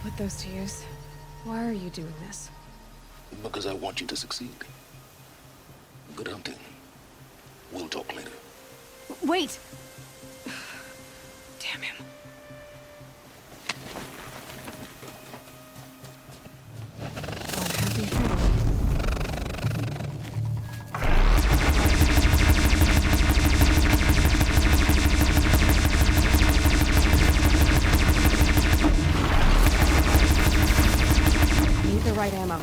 put those to use. Why are you doing this? Because I want you to succeed. Good hunting. We'll talk later. Wait! Damn him. One happy family. Need the right ammo.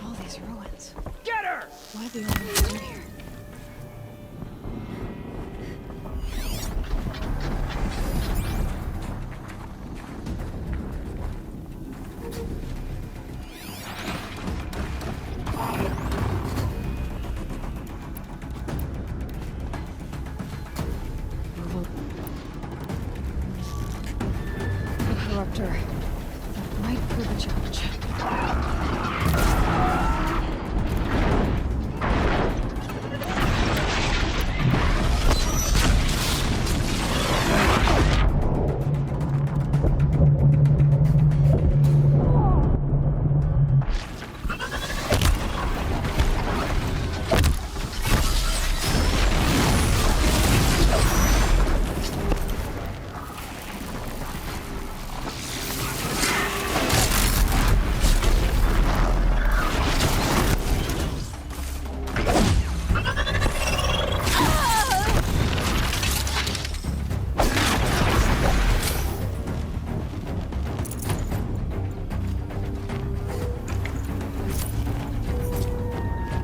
All these ruins. Get her! What did the old ones do here? The Corruptor. That might prove a challenge.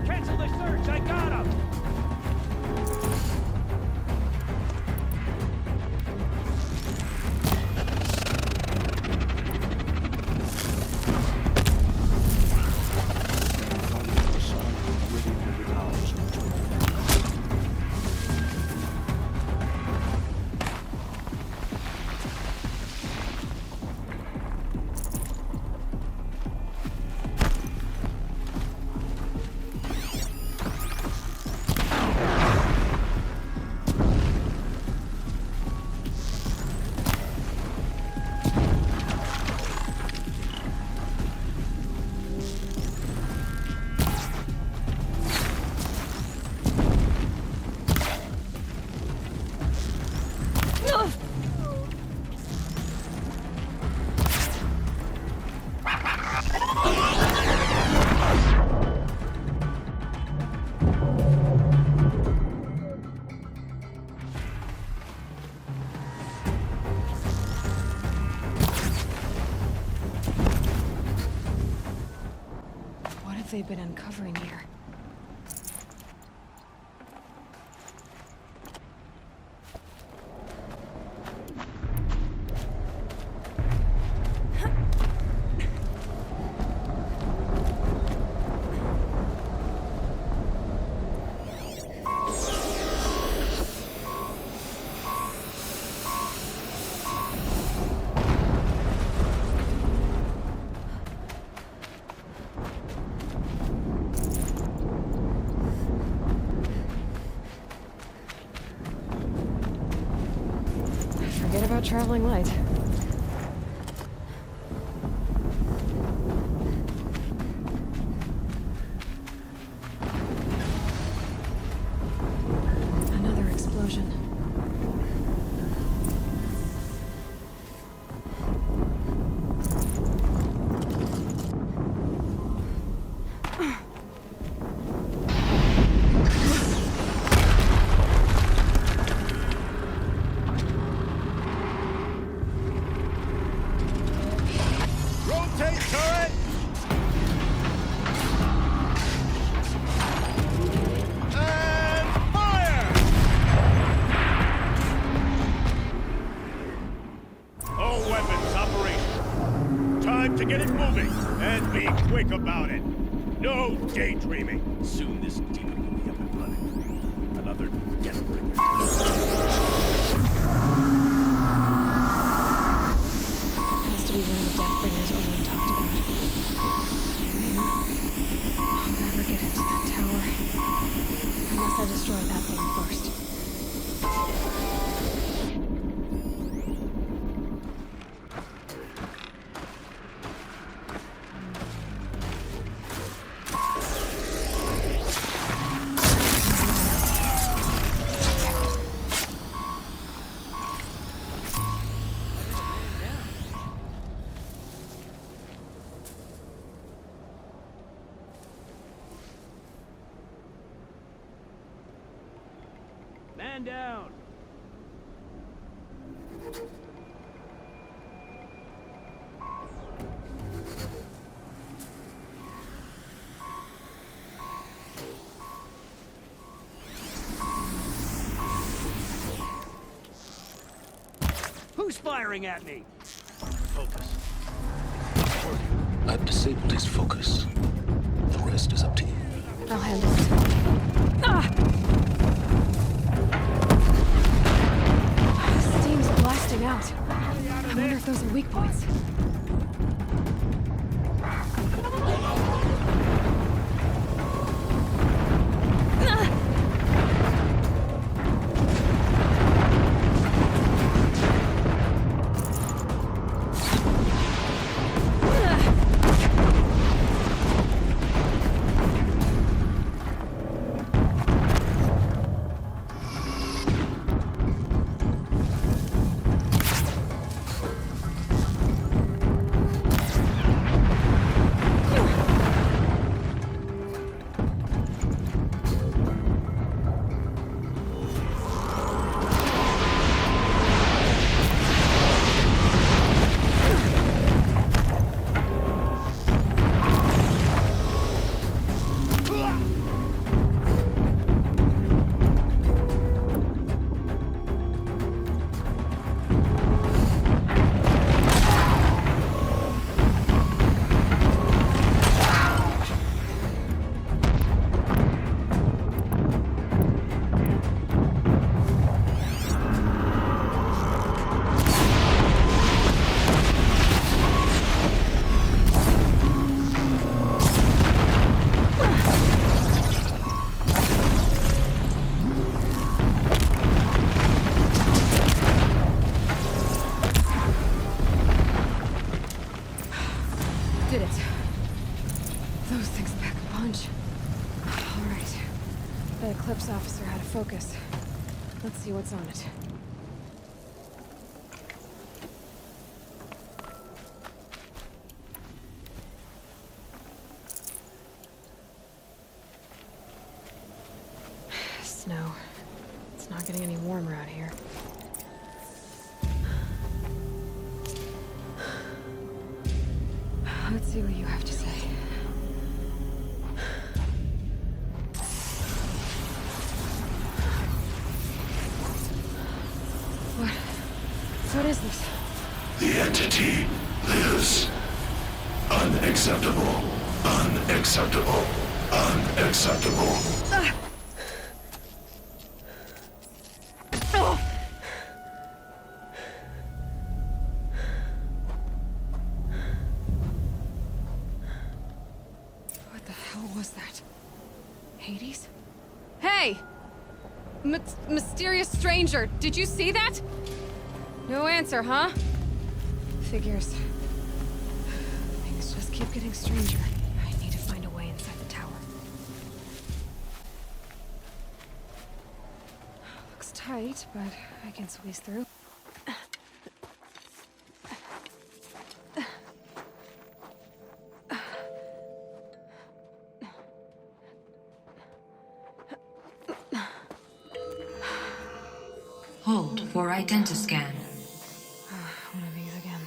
Cancel the search! I got him! What have they been uncovering here? Forget about traveling light. Another explosion. get it moving, and be quick about it. No daydreaming. Soon this demon will be up and running. Another death-bringer. Has to be one of the Deathbringers Owen talked about. I'll never get into that tower. Unless I destroy that thing first. Man down! Who's firing at me? Focus. I've disabled his focus. The rest is up to you. I'll handle it. Ah! The steam's blasting out. I wonder if those are weak points. Did it. Those things pack a punch. All right. The Eclipse officer had a focus. Let's see what's on it. Snow. It's not getting any warmer out here. Let's see what you have to say. What is this? The entity lives. Unacceptable. Unacceptable. Unacceptable. What the hell was that? Hades? Hey! Mysterious stranger, did you see that? No answer, huh? Figures. Things just keep getting stranger. I need to find a way inside the tower. Looks tight, but I can squeeze through. Hold for identiscan. One of these again.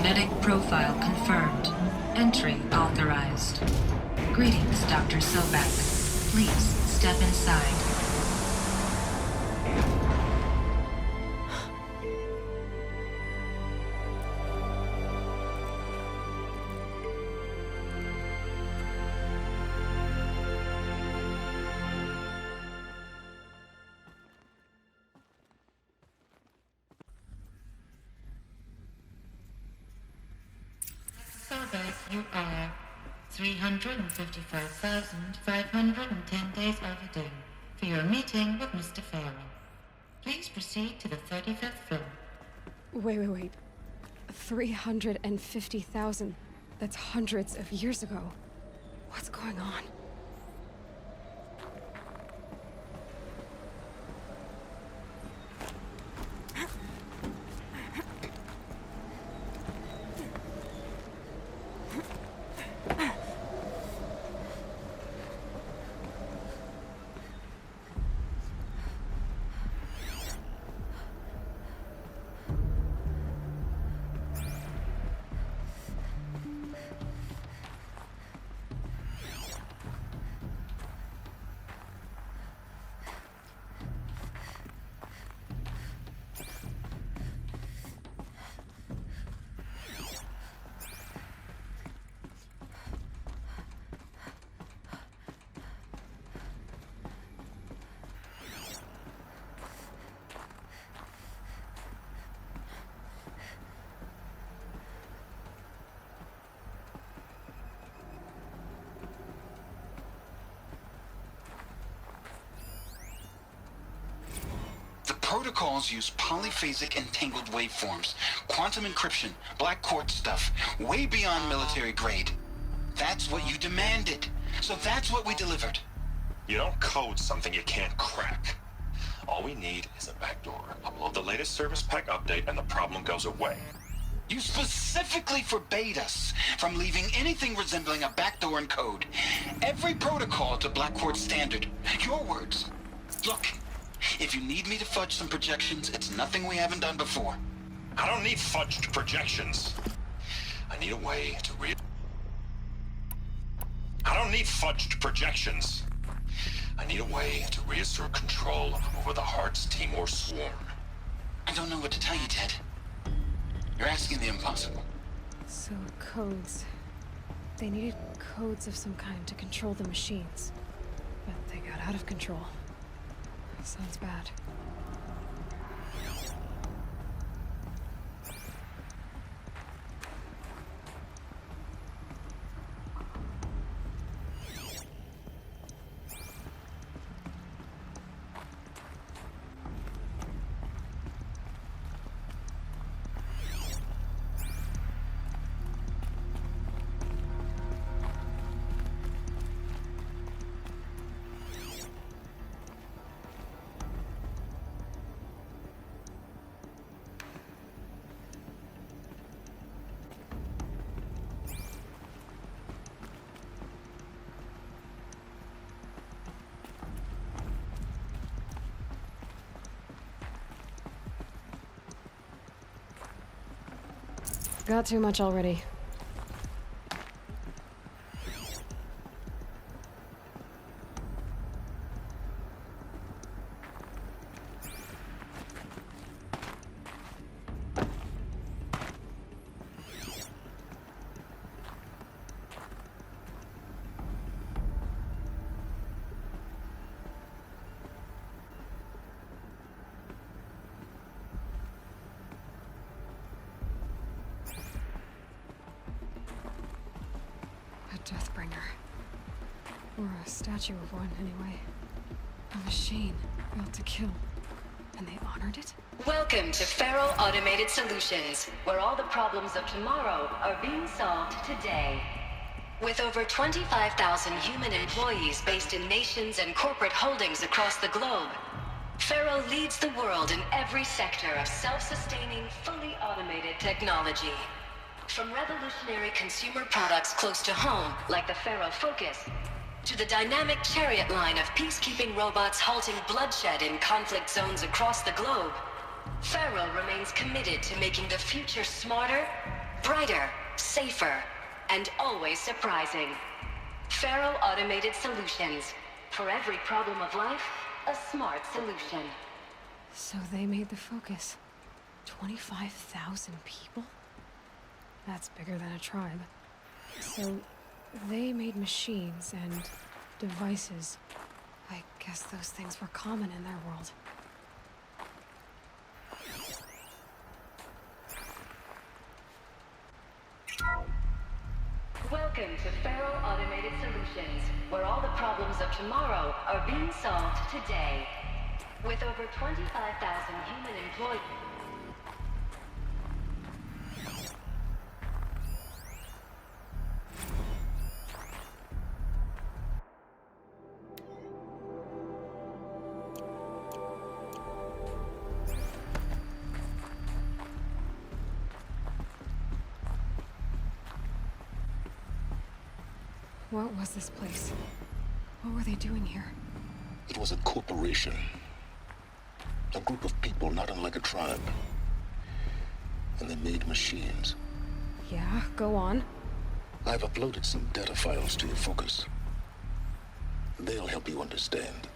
Genetic profile confirmed. Entry authorized. Greetings, Dr. Sobek. Please step inside. Sobek, you are 355,510 days overdue for your meeting with Mr. Farrell. Please proceed to the 35th floor. Wait. 350,000. That's hundreds of years ago. What's going on? Protocols use polyphasic entangled waveforms, quantum encryption, black quartz stuff, way beyond military grade. That's what you demanded, so that's what we delivered. You don't code something you can't crack. All we need is a backdoor. Upload the latest service pack update and the problem goes away. You specifically forbade us from leaving anything resembling a backdoor in code. Every protocol to black quartz standard. Your words. Look. If you need me to fudge some projections, it's nothing we haven't done before. I don't need fudged projections. I need a way to I don't need fudged projections. I need a way to reassert control over the Heart's Timor swarm. I don't know what to tell you, Ted. You're asking the impossible. So, codes. They needed codes of some kind to control the machines. But they got out of control. Sounds bad. Got too much already. Deathbringer. Or a statue of one, anyway. A machine built to kill. And they honored it? Welcome to Ferro Automated Solutions, where all the problems of tomorrow are being solved today. With over 25,000 human employees based in nations and corporate holdings across the globe, Ferro leads the world in every sector of self-sustaining, fully automated technology. From revolutionary consumer products close to home, like the Ferro Focus, to the dynamic Chariot line of peacekeeping robots halting bloodshed in conflict zones across the globe, Ferro remains committed to making the future smarter, brighter, safer, and always surprising. Faro Automated Solutions. For every problem of life, a smart solution. So they made the focus. 25,000 people? That's bigger than a tribe. So they made machines and devices. I guess those things were common in their world. Welcome to Faro Automated Solutions, where all the problems of tomorrow are being solved today. With over 25,000 human employees. What was this place? What were they doing here? It was a corporation. A group of people not unlike a tribe. And they made machines. Yeah, go on. I've uploaded some data files to your focus. They'll help you understand.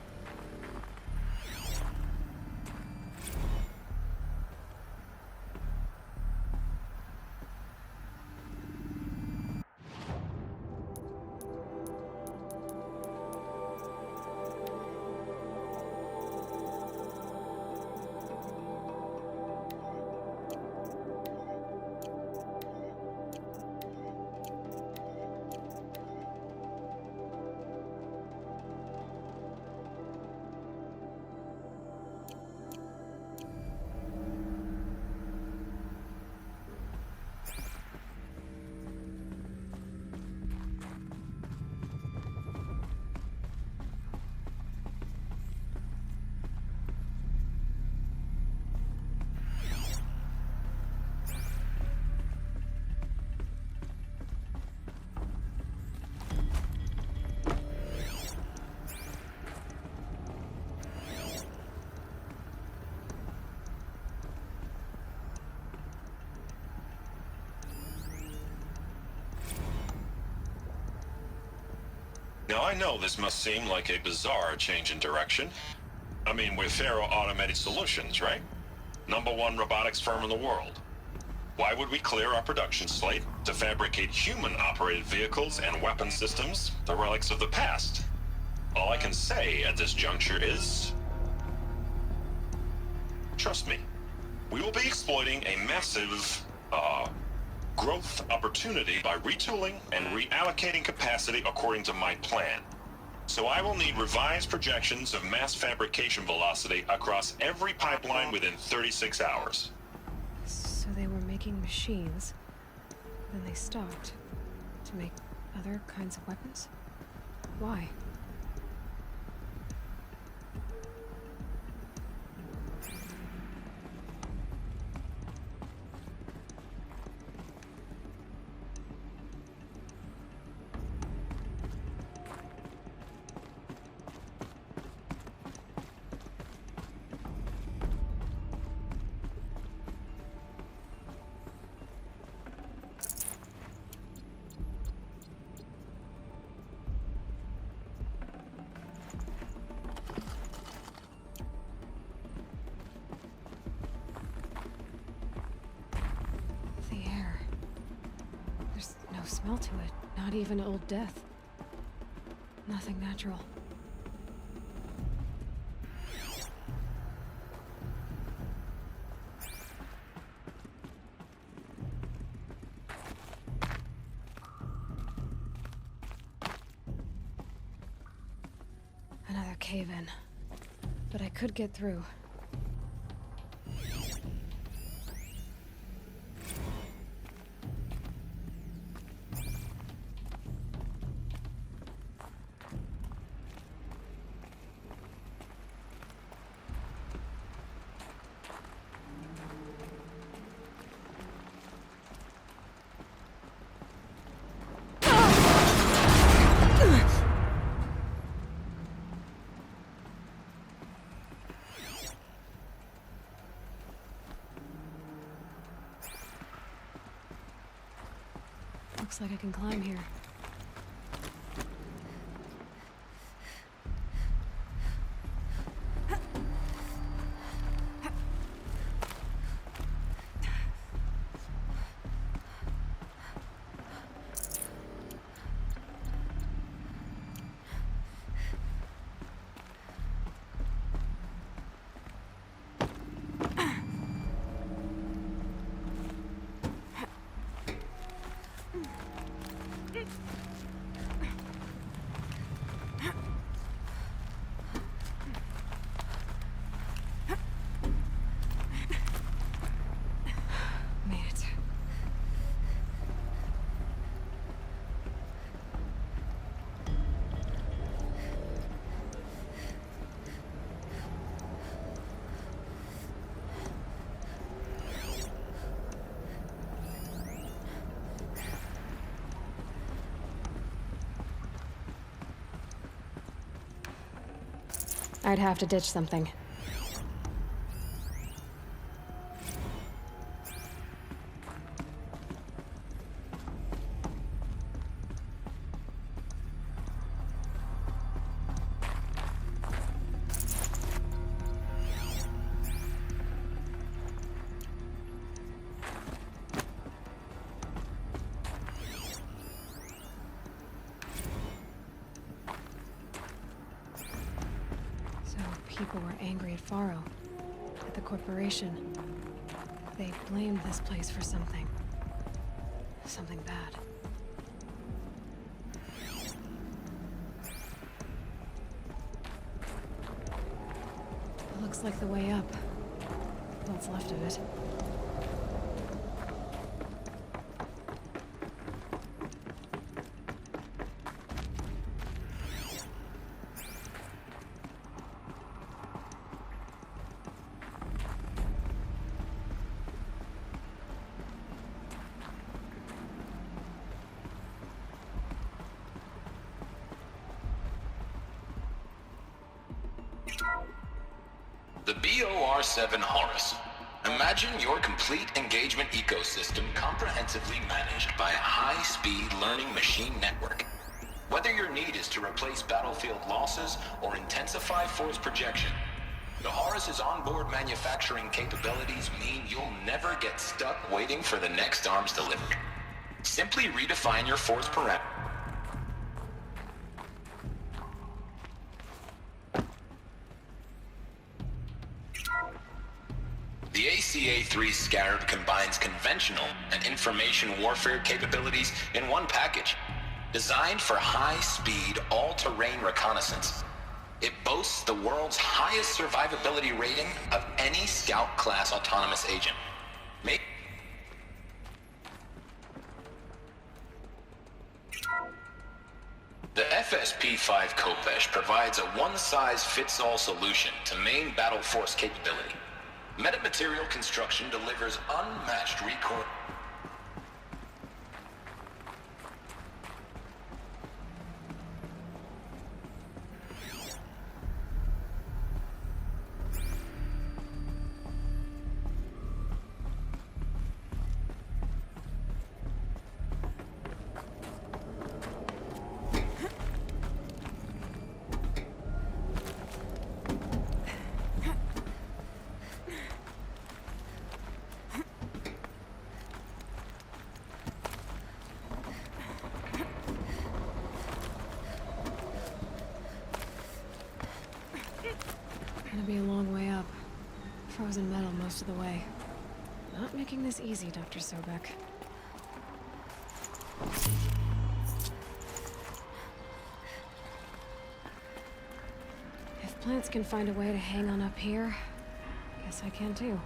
Now, I know this must seem like a bizarre change in direction. I mean, we're Faro Automated Solutions, right? #1 robotics firm in the world. Why would we clear our production slate to fabricate human-operated vehicles and weapon systems, the relics of the past? All I can say at this juncture is... trust me, we will be exploiting a massive, growth opportunity by retooling and reallocating capacity according to my plan. So I will need revised projections of mass fabrication velocity across every pipeline within 36 hours. So they were making machines. Then they stopped. To make other kinds of weapons? Why? Smell to it. Not even old death. Nothing natural. Another cave-in. But I could get through. Looks like I can climb here. Made it. I'd have to ditch something. People were angry at Faro, at the corporation. They blamed this place for something. Something bad. It looks like the way up. What's left of it. The BOR-7 Horus. Imagine your complete engagement ecosystem comprehensively managed by a high-speed learning machine network. Whether your need is to replace battlefield losses or intensify force projection, the Horus's onboard manufacturing capabilities mean you'll never get stuck waiting for the next arms delivery. Simply redefine your force parameters. The ACA-3 Scarab combines conventional and information warfare capabilities in one package. Designed for high-speed, all-terrain reconnaissance, it boasts the world's highest survivability rating of any Scout-class autonomous agent. The FSP-5 Khopesh provides a one-size-fits-all solution to main battle force capability. Metamaterial construction delivers unmatched recoil. Gonna be a long way up. Frozen metal most of the way. Not making this easy, Dr. Sobek. If plants can find a way to hang on up here, guess I can too.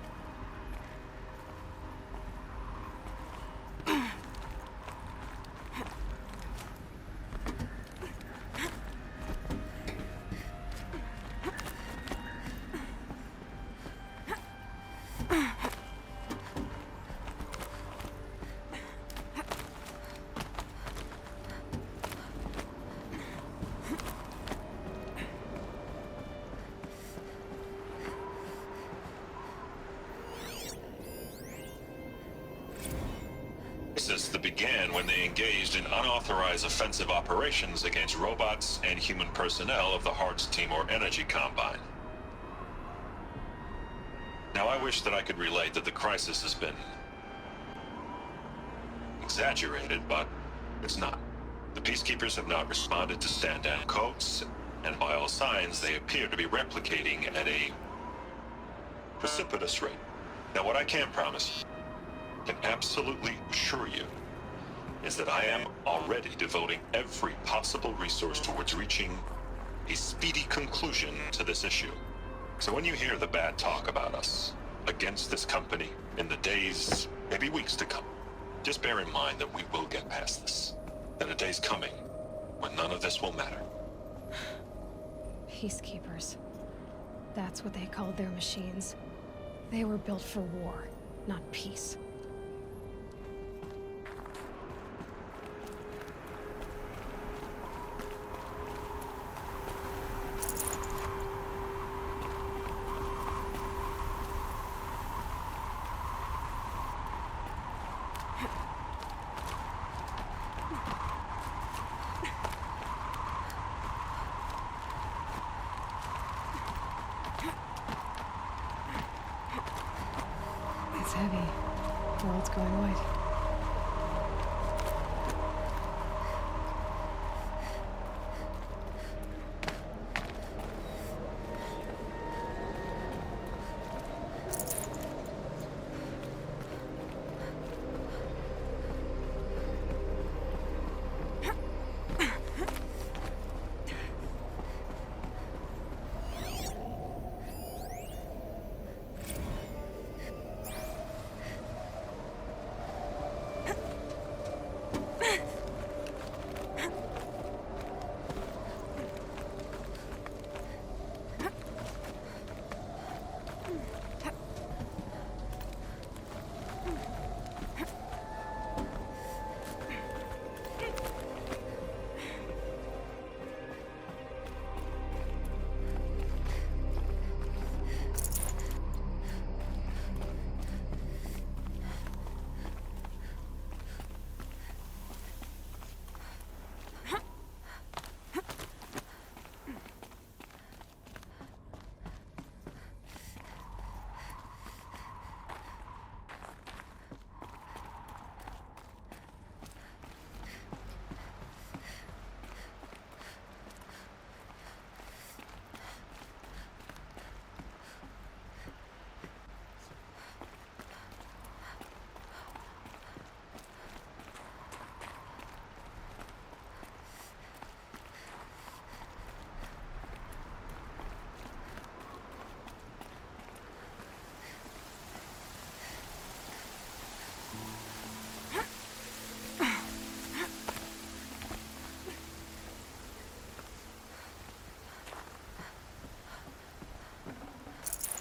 crisis that began when they engaged in unauthorized offensive operations against robots and human personnel of the Hearts Timor Energy Combine. Now, I wish that I could relate that the crisis has been exaggerated, but it's not. The Peacekeepers have not responded to stand-down codes, and by all signs, they appear to be replicating at a precipitous rate. Now, what I can promise, can absolutely assure you, is that I am already devoting every possible resource towards reaching a speedy conclusion to this issue. So when you hear the bad talk about us against this company in the days, maybe weeks to come, just bear in mind that we will get past this. That a day's coming when none of this will matter. Peacekeepers. That's what they called their machines. They were built for war, not peace. It's heavy. The world's going white.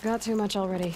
Got too much already.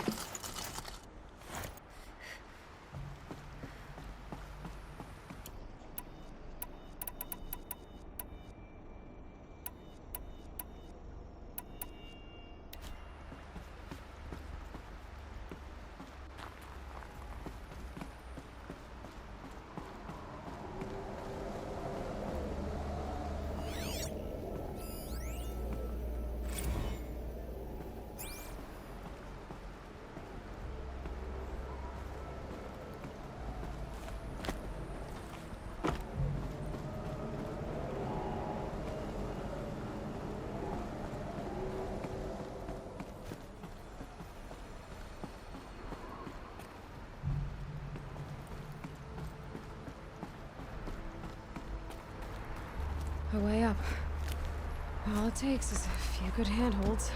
A way up. All it takes is a few good handholds.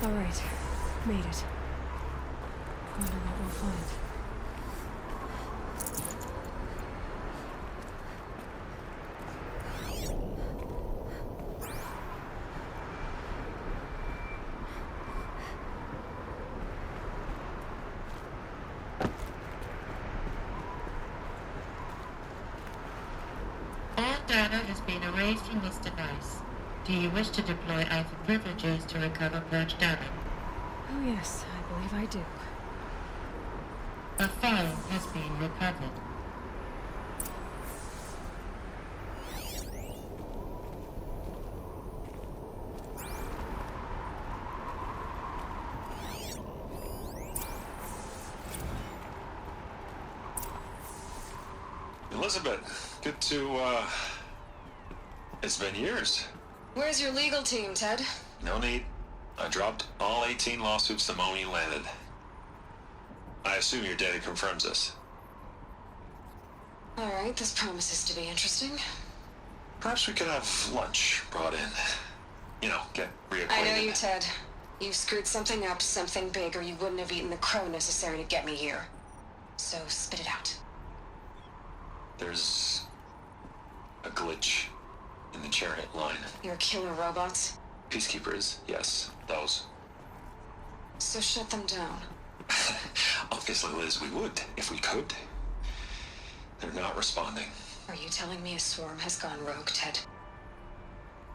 All right, made it. Wonder what we'll find. Data has been erased from this device. Do you wish to deploy Alpha privileges to recover purged data? Oh yes, I believe I do. A file has been recovered. Elizabeth, good to, it's been years. Where's your legal team, Ted? No need. I dropped all 18 lawsuits the moment you landed. I assume your data confirms this. Alright, this promises to be interesting. Perhaps we could have lunch brought in. You know, get reacquainted. I know you, Ted. You screwed something up, something big, or you wouldn't have eaten the crow necessary to get me here. So spit it out. There's a glitch in the chariot line. Your killer robots? Peacekeepers, yes, those. So shut them down. Obviously, Liz, we would, if we could. They're not responding. Are you telling me a swarm has gone rogue, Ted?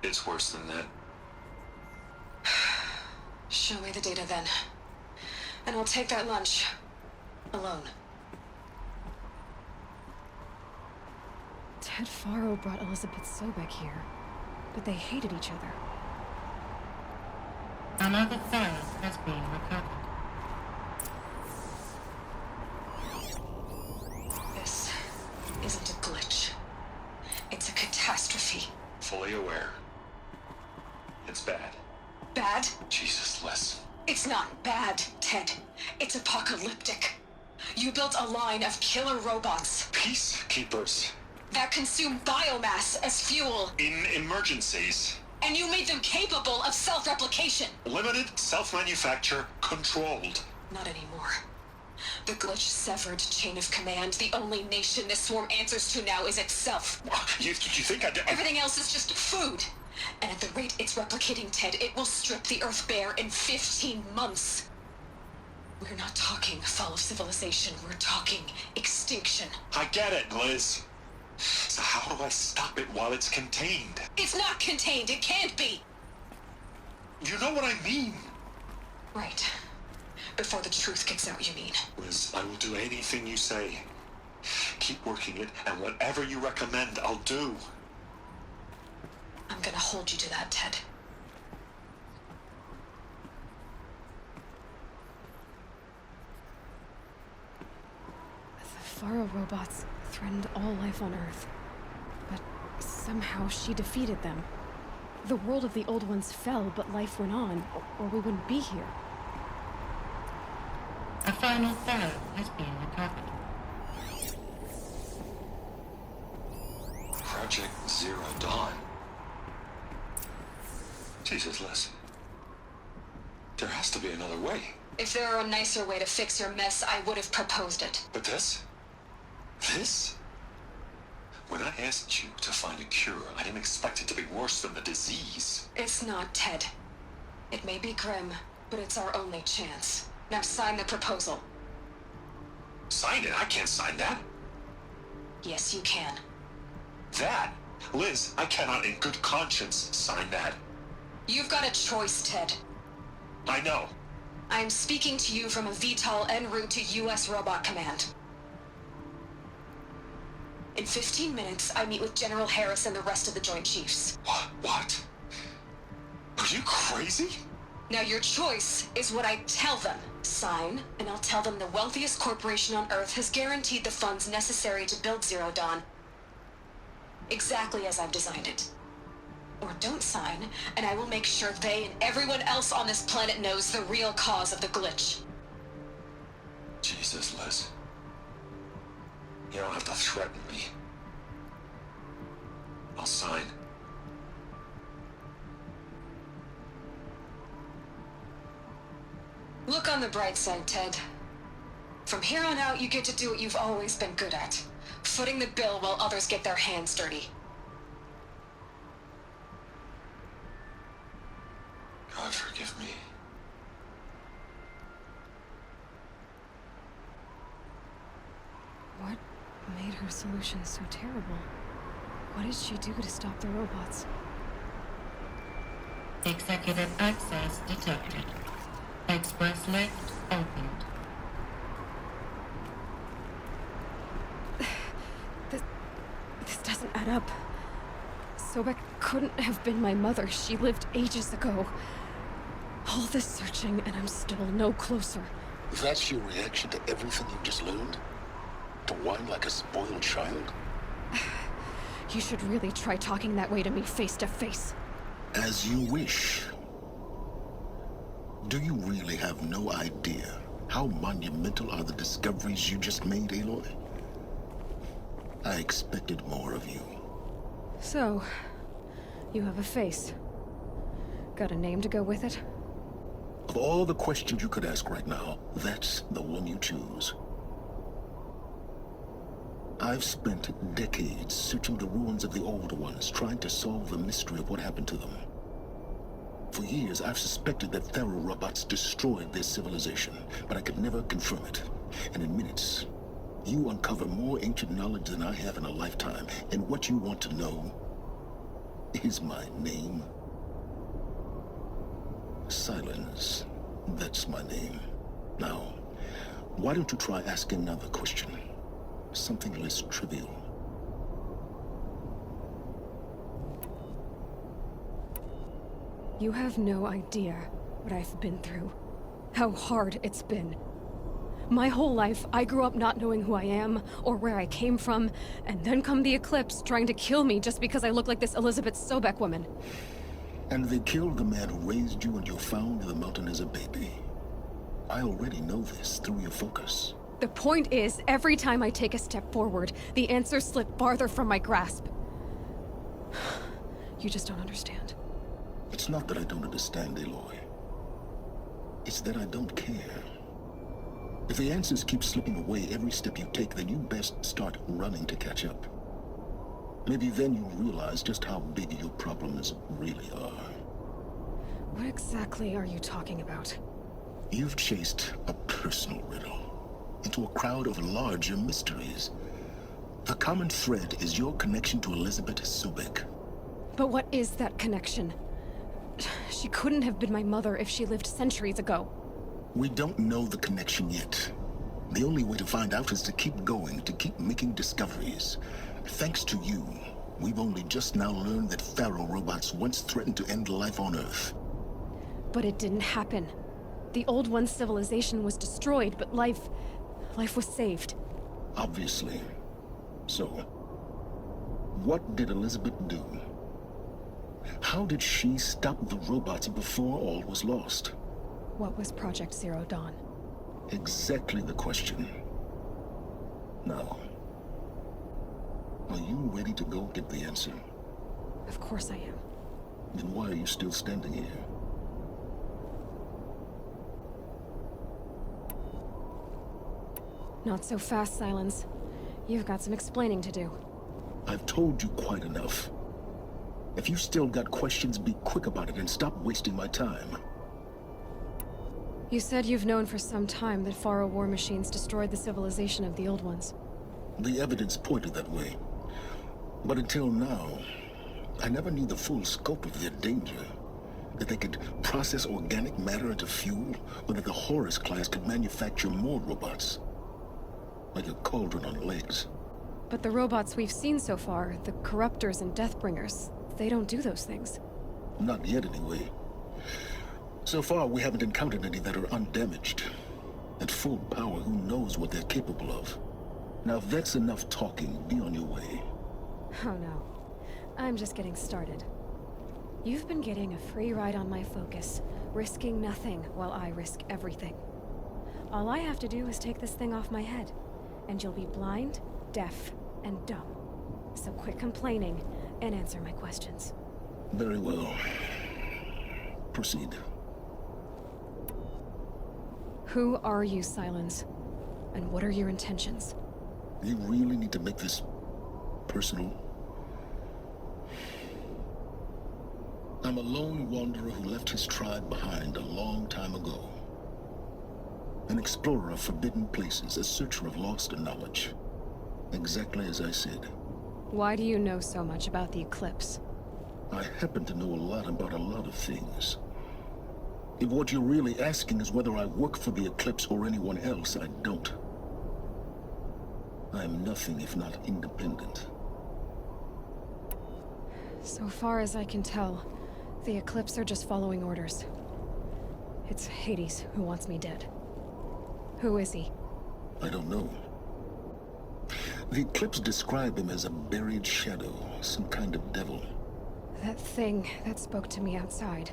It's worse than that. Show me the data then. And I'll take that lunch. Alone. Ted Faro brought Elizabeth Sobek here, but they hated each other. Another file has been recovered. This isn't a glitch. It's a catastrophe. Fully aware. It's bad. Bad? Jesus, Liz. It's not bad, Ted. It's apocalyptic. You built a line of killer robots Peacekeepers. that consume biomass as fuel, In emergencies. and you made them capable of self-replication. Limited, self-manufacture, controlled. Not anymore. The glitch severed chain of command. The only nation this swarm answers to now is itself. You think I did? Everything else is just food. And at the rate it's replicating, Ted, it will strip the Earth bare in 15 months. We're not talking fall of civilization. We're talking extinction. I get it, Liz. So how do I stop it while it's contained? It's not contained. It can't be. You know what I mean. Right. Before the truth gets out, you mean? Liz, I will do anything you say. Keep working it, and whatever you recommend, I'll do. I'm gonna hold you to that, Ted. The Faro robots threatened all life on Earth. But somehow she defeated them. The world of the old ones fell, but life went on, or we wouldn't be here. A final file has been recovered. Project Zero Dawn. Jesus, Liz. There has to be another way. If there were a nicer way to fix your mess, I would have proposed it. But this? This? When I asked you to find a cure, I didn't expect it to be worse than the disease. It's not, Ted. It may be grim, but it's our only chance. Now sign the proposal. Sign it? I can't sign that. Yes, you can. That? Liz, I cannot in good conscience sign that. You've got a choice, Ted. I know. I'm speaking to you from a VTOL en route to U.S. Robot Command. In 15 minutes, I meet with General Harris and the rest of the Joint Chiefs. What? Are you crazy? Now your choice is what I tell them. Sign, and I'll tell them the wealthiest corporation on Earth has guaranteed the funds necessary to build Zero Dawn. Exactly as I've designed it. Or don't sign, and I will make sure they and everyone else on this planet knows the real cause of the glitch. Jesus, Liz. You don't have to threaten me. I'll sign. Look on the bright side, Ted. From here on out, you get to do what you've always been good at. Footing the bill while others get their hands dirty. God forgive me. What made her solution so terrible? What did she do to stop the robots? Executive access detected. Express lift opened. Sobek couldn't have been my mother. She lived ages ago. All this searching, and I'm still no closer. That's your reaction to everything you just learned? To whine like a spoiled child? You should really try talking that way to me face to face. As you wish. Do you really have no idea how monumental are the discoveries you just made, Aloy? I expected more of you. So, you have a face. Got a name to go with it? Of all the questions you could ask right now, that's the one you choose. I've spent decades searching the ruins of the Old Ones, trying to solve the mystery of what happened to them. For years, I've suspected that Faro robots destroyed their civilization, but I could never confirm it. And in minutes, you uncover more ancient knowledge than I have in a lifetime. And what you want to know is my name. Silence. That's my name. Now, why don't you try asking another question? Something less trivial. You have no idea what I've been through. How hard it's been. My whole life, I grew up not knowing who I am or where I came from, and then come the Eclipse trying to kill me just because I look like this Elizabeth Sobek woman. And they killed the man who raised you and you found in the mountain as a baby. I already know this through your focus. The point is, every time I take a step forward, the answers slip farther from my grasp. You just don't understand. It's not that I don't understand, Aloy. It's that I don't care. If the answers keep slipping away every step you take, then you best start running to catch up. Maybe then you'll realize just how big your problems really are. What exactly are you talking about? You've chased a personal riddle into a crowd of larger mysteries. The common thread is your connection to Elizabeth Sobek. But what is that connection? She couldn't have been my mother if she lived centuries ago. We don't know the connection yet. The only way to find out is to keep going, to keep making discoveries. Thanks to you, we've only just now learned that Faro robots once threatened to end life on Earth. But it didn't happen. The Old One's civilization was destroyed, but life was saved. Obviously. So, what did Elizabeth do? How did she stop the robots before all was lost? What was Project Zero Dawn? Exactly the question. Now, are you ready to go get the answer? Of course I am. Then why are you still standing here? Not so fast, Silence. You've got some explaining to do. I've told you quite enough. If you still got questions, be quick about it and stop wasting my time. You said you've known for some time that Faro war machines destroyed the civilization of the Old Ones. The evidence pointed that way. But until now, I never knew the full scope of their danger. That they could process organic matter into fuel, or that the Horus class could manufacture more robots. Like a cauldron on legs. But the robots we've seen so far, the Corruptors and Deathbringers, they don't do those things. Not yet, anyway. So far, we haven't encountered any that are undamaged. At full power, who knows what they're capable of? Now, if that's enough talking, be on your way. Oh no. I'm just getting started. You've been getting a free ride on my focus, risking nothing while I risk everything. All I have to do is take this thing off my head, and you'll be blind, deaf, and dumb. So quit complaining and answer my questions. Very well. Proceed. Who are you, Silence? And what are your intentions? You really need to make this personal? I'm a lone wanderer who left his tribe behind a long time ago. An explorer of forbidden places, a searcher of lost knowledge. Exactly as I said. Why do you know so much about the Eclipse? I happen to know a lot about a lot of things. If what you're really asking is whether I work for the Eclipse or anyone else, I don't. I am nothing if not independent. So far as I can tell, the Eclipse are just following orders. It's Hades who wants me dead. Who is he? I don't know. The Eclipse describe him as a buried shadow, some kind of devil. That thing that spoke to me outside,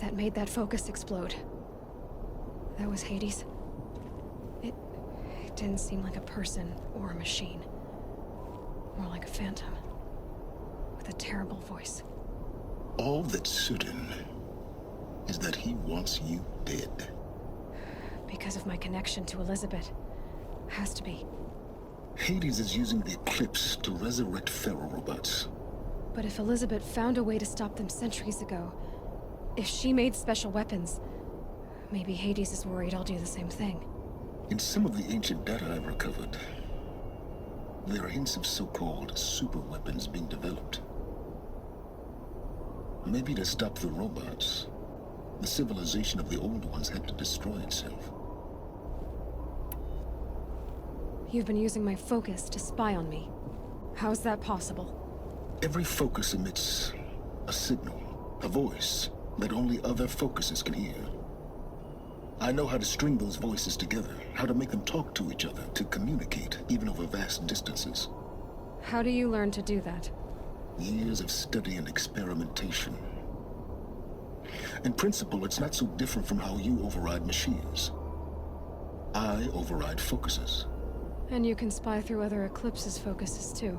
that made that focus explode. That was Hades? It didn't seem like a person or a machine. More like a phantom. With a terrible voice. All that's certain is that he wants you dead. Because of my connection to Elizabeth. Has to be. Hades is using the Eclipse to resurrect ferrorobots. But if Elizabeth found a way to stop them centuries ago, if she made special weapons, maybe Hades is worried I'll do the same thing. In some of the ancient data I've recovered, there are hints of so-called super weapons being developed. Maybe to stop the robots, the civilization of the old ones had to destroy itself. You've been using my focus to spy on me. How's that possible? Every focus emits a signal, a voice that only other focuses can hear. I know how to string those voices together, how to make them talk to each other, to communicate, even over vast distances. How do you learn to do that? Years of study and experimentation. In principle, it's not so different from how you override machines. I override focuses. And you can spy through other Eclipse's focuses too.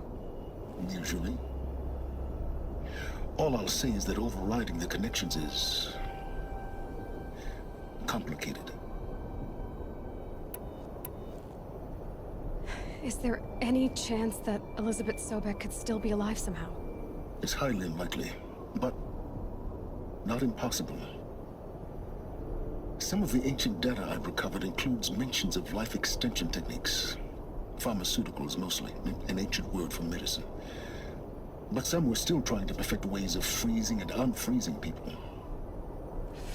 Usually. All I'll say is that overriding the connections is complicated. Is there any chance that Elizabeth Sobek could still be alive somehow? It's highly unlikely, but not impossible. Some of the ancient data I've recovered includes mentions of life extension techniques. Pharmaceuticals, mostly, an ancient word for medicine. But some were still trying to perfect ways of freezing and unfreezing people.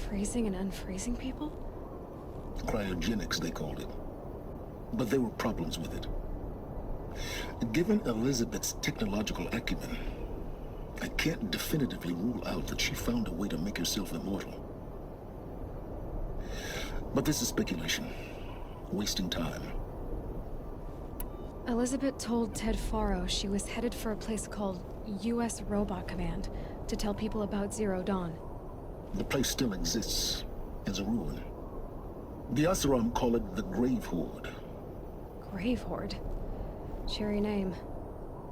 Freezing and unfreezing people? Cryogenics, they called it. But there were problems with it. Given Elizabeth's technological acumen, I can't definitively rule out that she found a way to make herself immortal. But this is speculation. Wasting time. Elizabeth told Ted Faro she was headed for a place called U.S. Robot Command to tell people about Zero Dawn. The place still exists as a ruin. The Oseram call it the Grave Horde. Grave Horde? Cheery name.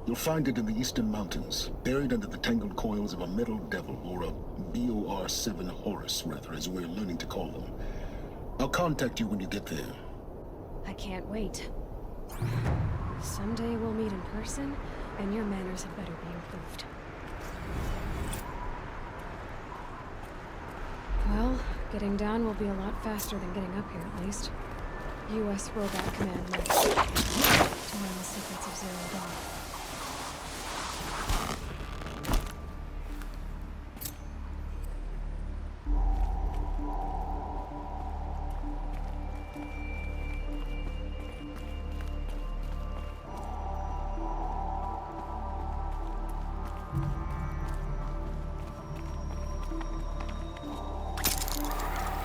You'll find it in the Eastern Mountains, buried under the tangled coils of a metal devil, or a BOR-7 Horus, rather, as we're learning to call them. I'll contact you when you get there. I can't wait. Someday we'll meet in person, and your manners had better be improved. Well, getting down will be a lot faster than getting up here, at least. U.S. Robot Command next. To learn the secrets of Zero Dawn.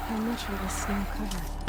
How much will the snow cover?